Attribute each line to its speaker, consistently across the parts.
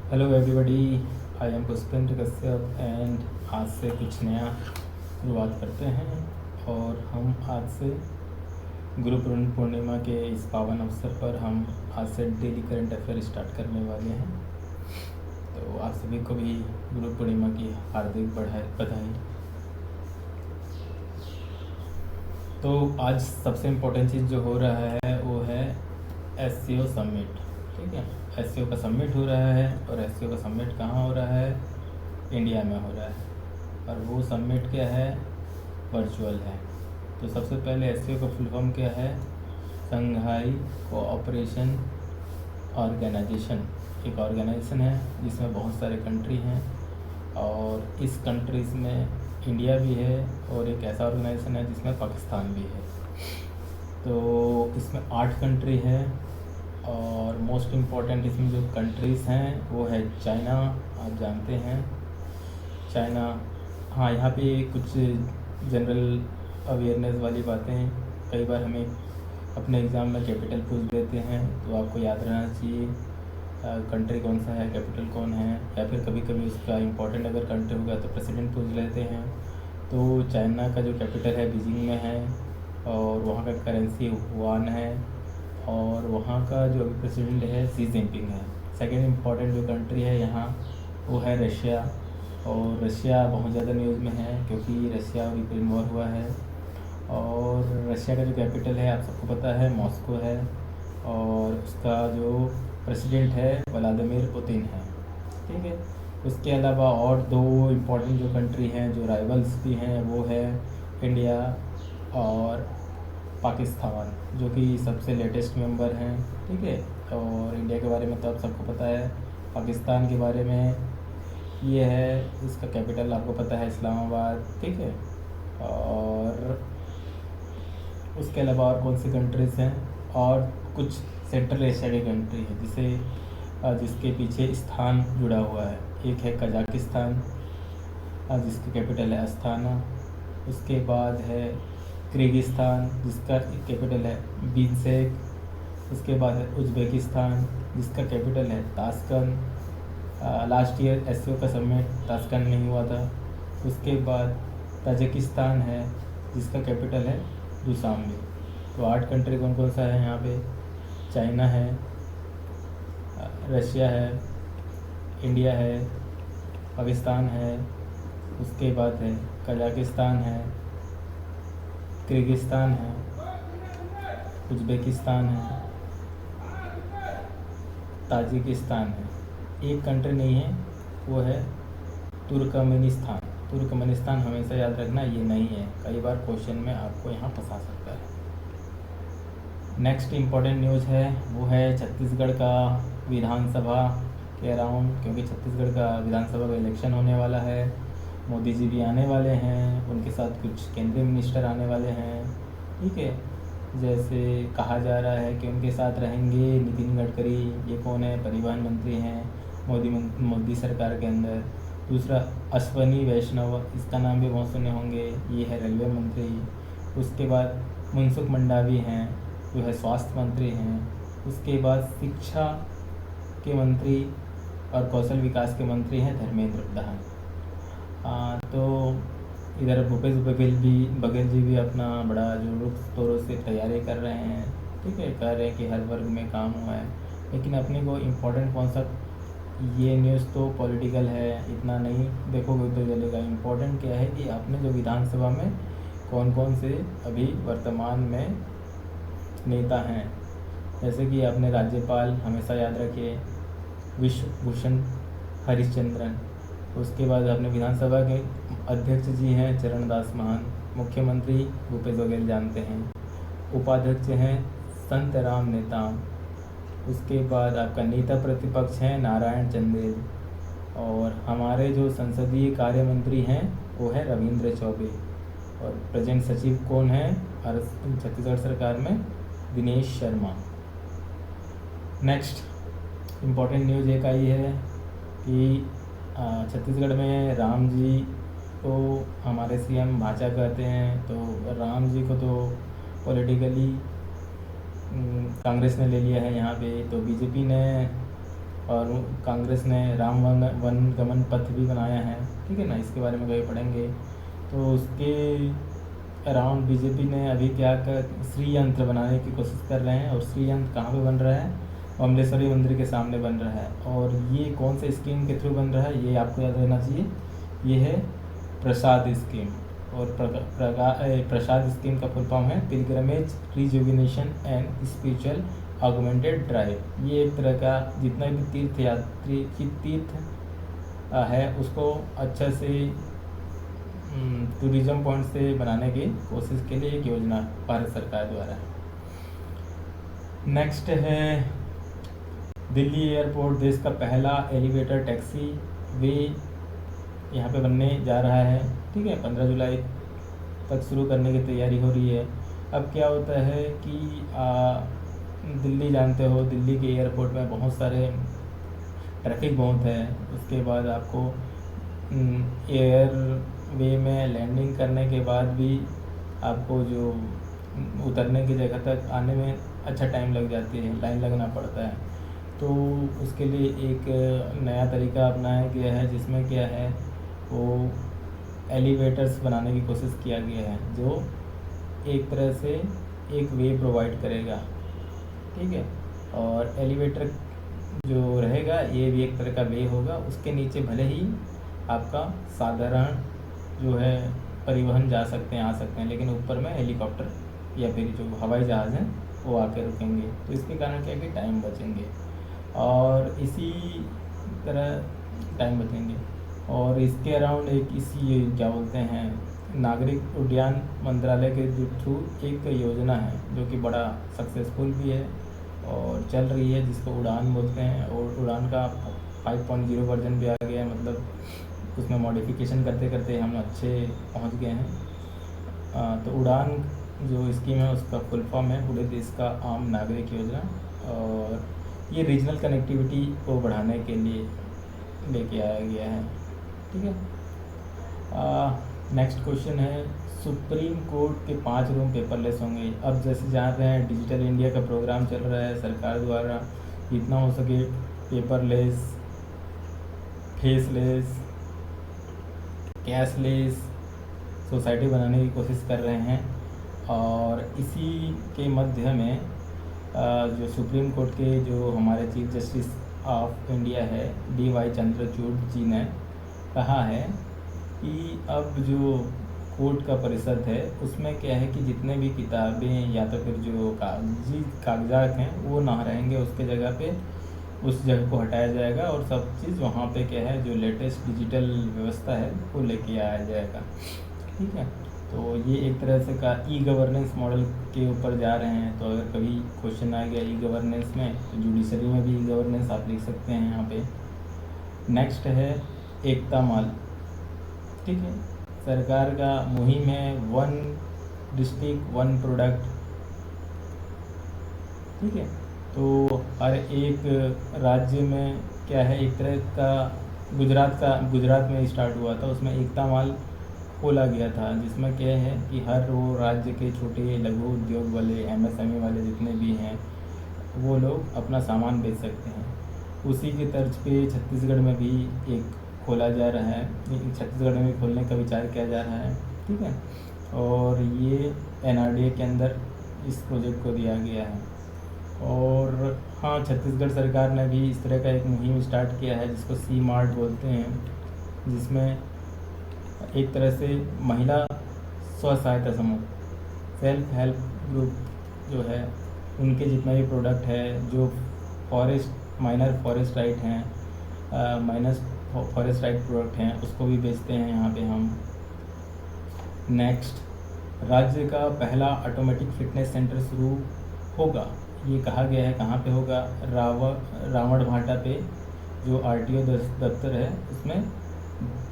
Speaker 1: Hello everybody, I am Pushpendra Kashyap and आज से कुछ नया शुरुआत करते हैं। और हम आज से गुरु पूर्णिमा के इस पावन अवसर पर हम आज से डेली करंट अफेयर स्टार्ट करने वाले हैं। तो आप सभी को भी गुरु पूर्णिमा की हार्दिक बधाई। तो आज सबसे इम्पोर्टेंट चीज़ जो हो रहा है वो है SCO समिट। ठीक है, SCO का समिट हो रहा है और SCO का समिट कहाँ हो रहा है? इंडिया में हो रहा है। और वो समिट क्या है? वर्चुअल है। तो सबसे पहले SCO का फुल फॉर्म क्या है? Shanghai Cooperation Organisation. एक ऑर्गेनाइजेशन है जिसमें बहुत सारे कंट्री हैं और इस कंट्रीज़ में इंडिया भी है और एक ऐसा ऑर्गेनाइजेशन है जिसमें पाकिस्तान भी है। तो इसमें 8 कंट्री है और मोस्ट इम्पॉर्टेंट इसमें जो कंट्रीज़ हैं वो है चाइना। आप जानते हैं चाइना। हाँ, यहाँ पे कुछ जनरल अवेयरनेस वाली बातें हैं। कई बार हमें अपने एग्ज़ाम में कैपिटल पूछ देते हैं, तो आपको याद रहना चाहिए कंट्री कौन सा है, कैपिटल कौन है, या फिर कभी कभी उसका इम्पोर्टेंट अगर कंट्री होगा तो प्रेसिडेंट पूछ लेते हैं। तो चाइना का जो कैपिटल है बीजिंग में है और वहाँ का करेंसी युआन है और वहाँ का जो अभी प्रेसिडेंट है शी जिनपिंग है। सेकेंड इम्पॉर्टेंट जो कंट्री है यहाँ वो है रशिया। और रशिया बहुत ज़्यादा न्यूज़ में है क्योंकि रशिया और यूक्रेन वॉर हुआ है। और रशिया का जो कैपिटल है आप सबको पता है मॉस्को है और उसका जो प्रेसिडेंट है व्लादिमीर पुतिन है। ठीक है, उसके अलावा और 2 इम्पॉर्टेंट जो कंट्री हैं जो राइवल्स भी हैं वो है इंडिया और पाकिस्तान, जो कि सबसे लेटेस्ट मेंबर हैं। ठीक है, और इंडिया के बारे में तो आप सबको पता है। पाकिस्तान के बारे में ये है, इसका कैपिटल आपको पता है इस्लामाबाद। ठीक है, और उसके अलावा और कौन सी कंट्रीज़ हैं? और कुछ सेंट्रल एशिया की कंट्री है जिसके पीछे स्थान जुड़ा हुआ है। एक है कजाकिस्तान जिसकी कैपिटल है अस्ताना। उसके बाद है किर्गिस्तान जिसका कैपिटल है बिश्केक। उसके बाद है उज़्बेकिस्तान जिसका कैपिटल है ताशकंद। लास्ट ईयर SCO का समिट ताशकंद में हुआ था। उसके बाद ताजिकिस्तान है जिसका कैपिटल है दुशांबे। तो 8 कंट्री कौन कौन सा है यहाँ पे? चाइना है, रशिया है, इंडिया है, पाकिस्तान है, उसके बाद है कजाकिस्तान है, किर्गिस्तान है, उज़्बेकिस्तान है, ताजिकिस्तान है। एक कंट्री नहीं है, वो है तुर्कमेनिस्तान। तुर्कमेनिस्तान हमेशा याद रखना ये नहीं है, कई बार क्वेश्चन में आपको यहाँ फंसा सकता है। नेक्स्ट इम्पॉर्टेंट न्यूज़ है वो है छत्तीसगढ़ का विधानसभा के अराउंड, क्योंकि छत्तीसगढ़ का विधानसभा का इलेक्शन होने वाला है। मोदी जी भी आने वाले हैं, उनके साथ कुछ केंद्रीय मिनिस्टर आने वाले हैं। ठीक है, जैसे कहा जा रहा है कि उनके साथ रहेंगे नितिन गडकरी। ये कौन है? परिवहन मंत्री हैं मोदी सरकार के अंदर। दूसरा अश्वनी वैष्णव, इसका नाम भी बहुत सुने होंगे, ये है रेलवे मंत्री। उसके बाद मनसुख मंडावी हैं जो है स्वास्थ्य मंत्री हैं। उसके बाद शिक्षा के मंत्री और कौशल विकास के मंत्री हैं धर्मेंद्र प्रधान। तो इधर भूपेश बघेल जी भी अपना बड़ा जोरों तोरों से तैयारी कर रहे हैं। ठीक है, कह रहे हैं कि हर वर्ग में काम हुआ है, लेकिन अपने को इम्पोर्टेंट कौन सा? ये न्यूज़ तो पॉलिटिकल है, इतना नहीं देखोगे तो चलेगा। इम्पोर्टेंट क्या है कि आपने जो विधानसभा में कौन कौन से अभी वर्तमान में नेता हैं, जैसे कि आपने राज्यपाल हमेशा याद रखिए विश्वभूषण हरिश्चंद्रन। उसके बाद अपने विधानसभा के अध्यक्ष जी हैं चरणदास महंत। मुख्यमंत्री भूपेश बघेल जानते हैं। उपाध्यक्ष हैं संत राम नेताम। उसके बाद आपका नेता प्रतिपक्ष हैं नारायण चंदेल। और हमारे जो संसदीय कार्य मंत्री हैं वो है रविंद्र चौबे। और प्रेजेंट सचिव कौन है छत्तीसगढ़ सरकार में? Dinesh Sharma. Next important news एक आई है कि छत्तीसगढ़ में राम जी को हमारे CM भाचा कहते हैं। तो राम जी को तो पॉलिटिकली कांग्रेस ने ले लिया है यहाँ पे। तो बीजेपी ने और कांग्रेस ने राम वन गमन पथ भी बनाया है, ठीक है ना, इसके बारे में कभी पढ़ेंगे। तो उसके अराउंड बीजेपी ने अभी क्या कर श्री यंत्र बनाने की कोशिश कर रहे हैं, और श्री यंत्र कहाँ पे बन रहा है? अमलेश्वरी मंदिर के सामने बन रहा है। और ये कौन से स्कीम के थ्रू बन रहा है, ये आपको याद रहना चाहिए, ये है प्रसाद स्कीम। और प्रसाद स्कीम का फुल फॉर्म है pilgrimage rejuvenation and spiritual augmented drive. ये एक तरह का जितना भी तीर्थ है उसको अच्छा से टूरिज्म पॉइंट से बनाने की कोशिश के लिए एक योजना भारत सरकार द्वारा। नेक्स्ट है दिल्ली एयरपोर्ट देश का पहला एलिवेटर टैक्सी वे यहाँ पे बनने जा रहा है, ठीक है। 15 जुलाई तक शुरू करने की तैयारी हो रही है। अब क्या होता है कि दिल्ली जानते हो, दिल्ली के एयरपोर्ट में बहुत सारे ट्रैफिक बहुत है। उसके बाद आपको एयर वे में लैंडिंग करने के बाद भी आपको जो उतरने की जगह तक आने में अच्छा टाइम लग जाती है, लाइन लगना पड़ता है। तो उसके लिए एक नया तरीका अपनाया गया है, जिसमें क्या है वो एलिवेटर्स बनाने की कोशिश किया गया है, जो एक तरह से एक वे प्रोवाइड करेगा, ठीक है। और एलिवेटर जो रहेगा ये भी एक तरह का वे होगा। उसके नीचे भले ही आपका साधारण जो है परिवहन जा सकते हैं, आ सकते हैं, लेकिन ऊपर में हेलीकॉप्टर या फिर जो हवाई जहाज़ हैं वो आके रुकेंगे। तो इसके कारण क्या है कि टाइम बचेंगे, और इसी तरह टाइम बचेंगे। और इसके अराउंड एक इसी क्या बोलते हैं नागरिक उड्डयन मंत्रालय के थ्रू एक योजना है जो कि बड़ा सक्सेसफुल भी है और चल रही है, जिसको उड़ान बोलते हैं। और उड़ान का 5.0 वर्जन भी आ गया है, मतलब उसमें मॉडिफिकेशन करते करते हम अच्छे पहुंच गए हैं। तो उड़ान जो स्कीम है उसका फुल फॉर्म है पूरे देश का आम नागरिक योजना, और ये रीजनल कनेक्टिविटी को बढ़ाने के लिए लेके आया गया है, ठीक है। नेक्स्ट क्वेश्चन है सुप्रीम कोर्ट के 5 रूम पेपरलेस होंगे। अब जैसे जान रहे हैं डिजिटल इंडिया का प्रोग्राम चल रहा है सरकार द्वारा, जितना हो सके पेपरलेस, फेसलेस, कैशलेस सोसाइटी बनाने की कोशिश कर रहे हैं। और इसी के मध्य में जो सुप्रीम कोर्ट के जो हमारे चीफ जस्टिस ऑफ इंडिया है DY चंद्रचूड़ जी ने कहा है कि अब जो कोर्ट का परिषद है उसमें क्या है कि जितने भी किताबें या तो फिर जो कागजात हैं वो ना रहेंगे, उसके जगह पे उस जगह को हटाया जाएगा और सब चीज़ वहाँ पे क्या है जो लेटेस्ट डिजिटल व्यवस्था है वो लेके आया जाएगा, ठीक है। तो ये एक तरह से का ई गवर्नेंस मॉडल के ऊपर जा रहे हैं। तो अगर कभी क्वेश्चन आ गया ई गवर्नेंस में तो जुडिशरी में भी ई गवर्नेंस आप लिख सकते हैं यहाँ पे। नेक्स्ट है एकता माल, ठीक है। सरकार का मुहिम है 1 डिस्ट्रिक्ट 1 प्रोडक्ट, ठीक है। तो हर एक राज्य में क्या है एक तरह का गुजरात में स्टार्ट हुआ था, उसमें एकता माल खोला गया था, जिसमें क्या है कि हर वो राज्य के छोटे लघु उद्योग वाले MSME वाले जितने भी हैं वो लोग अपना सामान बेच सकते हैं। उसी की तर्ज पे छत्तीसगढ़ में भी एक खोला जा रहा है, छत्तीसगढ़ में भी खोलने का विचार किया जा रहा है, ठीक है। और ये NRDA के अंदर इस प्रोजेक्ट को दिया गया है। और हाँ, छत्तीसगढ़ सरकार ने भी इस तरह का एक मुहिम स्टार्ट किया है जिसको सी मार्ट बोलते हैं, जिसमें एक तरह से महिला स्व सहायता समूह सेल्फ हेल्प ग्रुप जो है उनके जितना भी प्रोडक्ट है जो माइनर फॉरेस्ट राइट हैं, माइनस फॉरेस्ट राइट प्रोडक्ट हैं उसको भी बेचते हैं यहाँ पे हम। नेक्स्ट, राज्य का पहला ऑटोमेटिक फिटनेस सेंटर शुरू होगा, ये कहा गया है। कहाँ पे होगा? रावण भाटा पे जो RTO दफ्तर है उसमें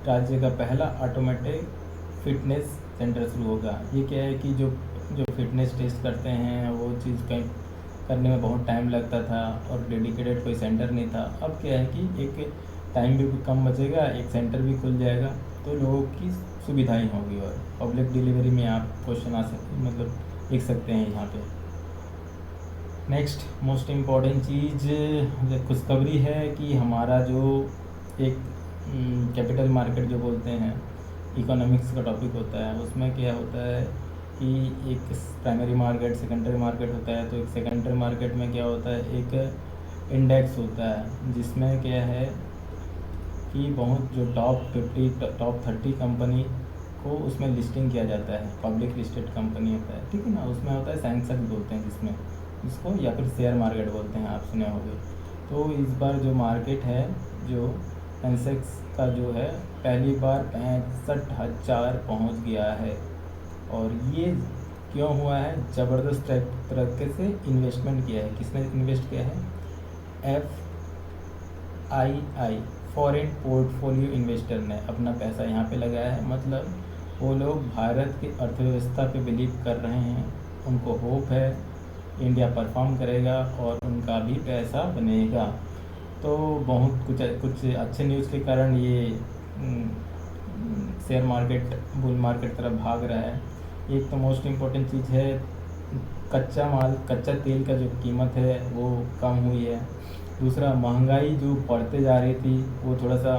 Speaker 1: राज्य का पहला ऑटोमेटिक फिटनेस सेंटर शुरू होगा। ये क्या है कि जो फिटनेस टेस्ट करते हैं वो चीज़ कहीं करने में बहुत टाइम लगता था और डेडिकेटेड कोई सेंटर नहीं था। अब क्या है कि एक टाइम भी कम बचेगा, एक सेंटर भी खुल जाएगा तो लोगों की सुविधाएं होगी। और पब्लिक डिलीवरी में आप क्वेश्चन मतलब लिख सकते हैं यहाँ पे। नेक्स्ट मोस्ट इम्पॉर्टेंट चीज़ खुशखबरी है कि हमारा जो एक कैपिटल मार्केट जो बोलते हैं, इकोनॉमिक्स का टॉपिक होता है, उसमें क्या होता है कि एक प्राइमरी मार्केट, सेकेंडरी मार्केट होता है। तो एक सेकेंडरी मार्केट में क्या होता है, एक इंडेक्स होता है जिसमें क्या है कि बहुत जो टॉप 50 टॉप 30 कंपनी को उसमें लिस्टिंग किया जाता है, पब्लिक लिस्टेड कंपनी होता है, ठीक है ना। उसमें होता है सेंसेक्स बोलते हैं जिसमें इसको, या फिर शेयर मार्केट बोलते हैं, आप सुने होंगे। तो इस बार जो मार्केट है, जो सेंसेक्स का जो है, पहली बार 65,000 पहुँच गया है। और ये क्यों हुआ है? ज़बरदस्त तरीके से इन्वेस्टमेंट किया है। किसने इन्वेस्ट किया है? FII, फॉरेन पोर्टफोलियो इन्वेस्टर ने अपना पैसा यहाँ पे लगाया है। मतलब वो लोग भारत की अर्थव्यवस्था पे बिलीव कर रहे हैं, उनको होप है इंडिया परफॉर्म करेगा और उनका भी पैसा बनेगा। तो बहुत कुछ अच्छे न्यूज़ के कारण ये शेयर मार्केट बुल मार्केट तरफ भाग रहा है। एक तो मोस्ट इम्पोर्टेंट चीज़ है, कच्चा तेल का जो कीमत है वो कम हुई है। दूसरा, महंगाई जो बढ़ते जा रही थी वो थोड़ा सा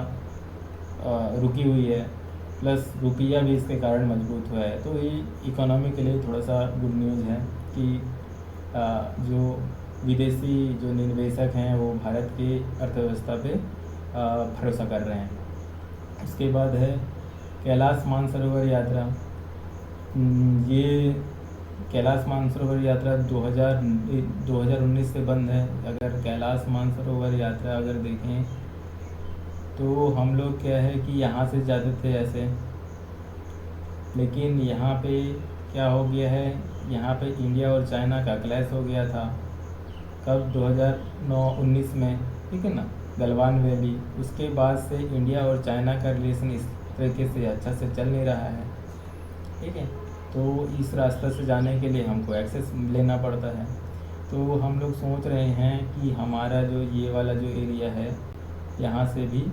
Speaker 1: रुकी हुई है, प्लस रुपया भी इसके कारण मजबूत हुआ है। तो ये इकोनॉमी के लिए थोड़ा सा गुड न्यूज़ है कि जो विदेशी जो निवेशक हैं वो भारत की अर्थव्यवस्था पे भरोसा कर रहे हैं। इसके बाद है कैलाश मानसरोवर यात्रा। ये कैलाश मानसरोवर यात्रा 2019 से बंद है। अगर कैलाश मानसरोवर यात्रा अगर देखें तो हम लोग क्या है कि यहाँ से जाते थे ऐसे, लेकिन यहाँ पे क्या हो गया है, यहाँ पे इंडिया और चाइना का क्लैश हो गया था। कब? 2019 में, ठीक है ना, गलवान वैली। उसके बाद से इंडिया और चाइना का रिलेशन इस तरीके से अच्छा से चल नहीं रहा है, ठीक है। तो इस रास्ते से जाने के लिए हमको एक्सेस लेना पड़ता है। तो हम लोग सोच रहे हैं कि हमारा जो ये वाला जो एरिया है, यहाँ से भी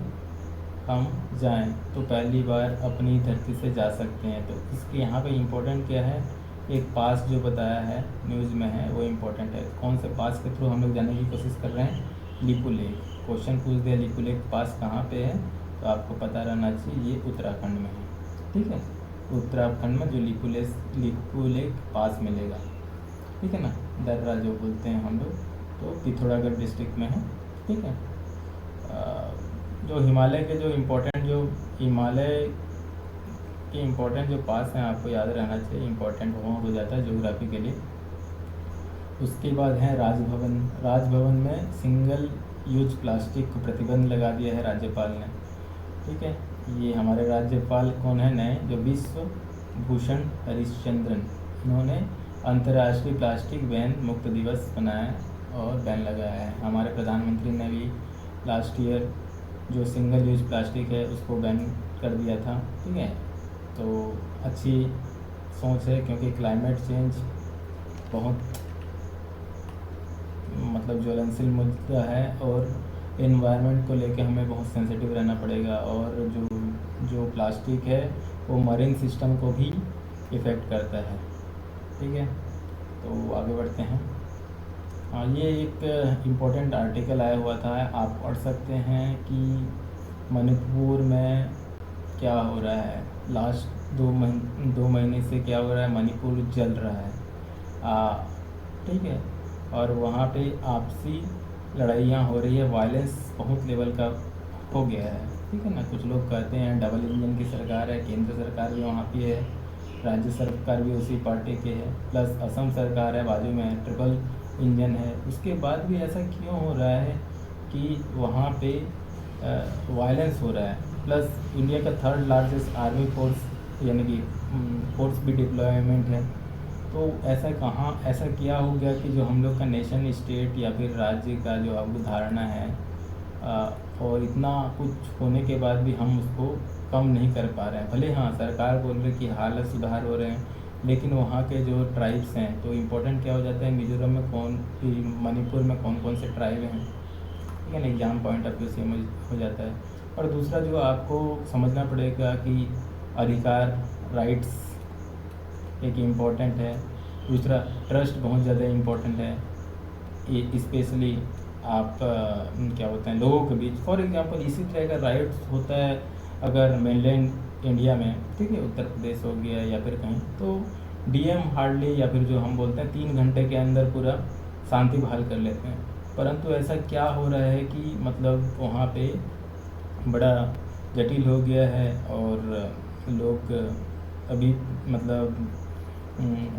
Speaker 1: हम जाएं तो पहली बार अपनी धरती से जा सकते हैं। तो इसके यहाँ पे इम्पोर्टेंट क्या है, एक पास जो बताया है न्यूज़ में है वो इम्पोर्टेंट है। कौन से पास के थ्रू हम लोग जाने की कोशिश कर रहे हैं? लिपू लेक। क्वेश्चन पूछ दिया लिपू लेक पास कहाँ पे है, तो आपको पता रहना चाहिए ये उत्तराखंड में है, ठीक है। उत्तराखंड में जो लिपू लेक पास मिलेगा, ठीक है ना, दर्रा जो बोलते हैं हम लोग, तो पिथौरागढ़ डिस्ट्रिक्ट में है, ठीक है। जो हिमालय के जो इम्पोर्टेंट जो पास हैं आपको याद रहना चाहिए, इम्पोर्टेंट हो जाता है ज्योग्राफी के लिए। उसके बाद है राजभवन। राजभवन में सिंगल यूज प्लास्टिक को प्रतिबंध लगा दिया है राज्यपाल ने, ठीक है। ये हमारे राज्यपाल कौन है नए, जो विश्व भूषण हरिश्चंद्रन, इन्होंने अंतर्राष्ट्रीय प्लास्टिक बैन मुक्त दिवस बनाया और बैन लगाया है। हमारे प्रधानमंत्री ने भी लास्ट ईयर जो सिंगल यूज प्लास्टिक है उसको बैन कर दिया था, ठीक है। तो अच्छी सोच है, क्योंकि क्लाइमेट चेंज बहुत मतलब ज्वलनशील मुद्दा है और एनवायरनमेंट को लेके हमें बहुत सेंसिटिव रहना पड़ेगा। और जो प्लास्टिक है वो मरीन सिस्टम को भी इफ़ेक्ट करता है, ठीक है। तो आगे बढ़ते हैं। हाँ, ये एक इम्पोर्टेंट आर्टिकल आया हुआ था, आप पढ़ सकते हैं कि मणिपुर में क्या हो रहा है। लास्ट 2 महीने से क्या हो रहा है, मणिपुर जल रहा है, ठीक है। और वहाँ पे आपसी लड़ाइयाँ हो रही है, वायलेंस बहुत लेवल का हो गया है, ठीक है ना। कुछ लोग कहते हैं डबल इंजन की सरकार है, केंद्र सरकार भी वहाँ पे है, राज्य सरकार भी उसी पार्टी के है, प्लस असम सरकार है बाजू में, ट्रिपल इंजन है। उसके बाद भी ऐसा क्यों हो रहा है कि वहाँ पे वायलेंस हो रहा है। प्लस इंडिया का 3rd लार्जेस्ट आर्मी फोर्स यानी कि फोर्स भी डिप्लॉयमेंट है। तो ऐसा क्या हो गया कि जो हम लोग का नेशन स्टेट या फिर राज्य का जो अवधारणा है, और इतना कुछ होने के बाद भी हम उसको कम नहीं कर पा रहे हैं। भले हाँ सरकार बोल रही कि हालत सुधार हो रहे हैं, लेकिन वहाँ के जो ट्राइब्स हैं, तो इम्पोर्टेंट क्या हो जाता है, मिज़ोरम में मणिपुर में कौन कौन से ट्राइब हैं, ठीक है ना, एग्जाम पॉइंट ऑफ व्यू से हो जाता है। और दूसरा जो आपको समझना पड़ेगा कि अधिकार, राइट्स एक इम्पोर्टेंट है। दूसरा ट्रस्ट बहुत ज़्यादा इम्पोर्टेंट है, स्पेशली आप क्या बोलते हैं लोगों के बीच, फॉर एग्जांपल इसी तरह का राइट्स होता है अगर मेनलैंड इंडिया में, ठीक है, उत्तर प्रदेश हो गया या फिर कहीं, तो डीएम हार्डली या फिर जो हम बोलते हैं 3 घंटे के अंदर पूरा शांति बहाल कर लेते हैं। परंतु ऐसा क्या हो रहा है कि मतलब वहाँ पे बड़ा जटिल हो गया है और लोग अभी मतलब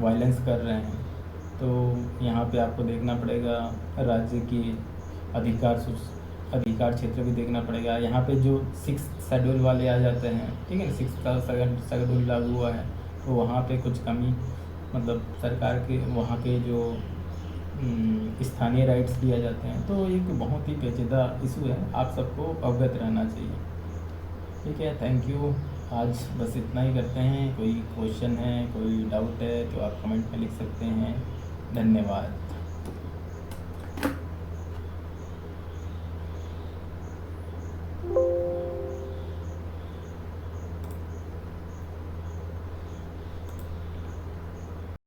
Speaker 1: वायलेंस कर रहे हैं। तो यहाँ पे आपको देखना पड़ेगा राज्य की अधिकार क्षेत्र भी देखना पड़ेगा। यहाँ पे जो 6 शेड्यूल वाले आ जाते हैं, ठीक है ना, 6 का शेड्यूल लागू हुआ है, तो वहाँ पे कुछ कमी मतलब सरकार के वहाँ के जो स्थानीय राइट्स दिया जाते हैं। तो एक बहुत ही पेचीदा इशू है, आप सबको अवगत रहना चाहिए। ठीक है, थैंक यू। आज बस इतना ही करते हैं। कोई क्वेश्चन है, कोई डाउट है तो आप कमेंट में लिख सकते हैं। धन्यवाद।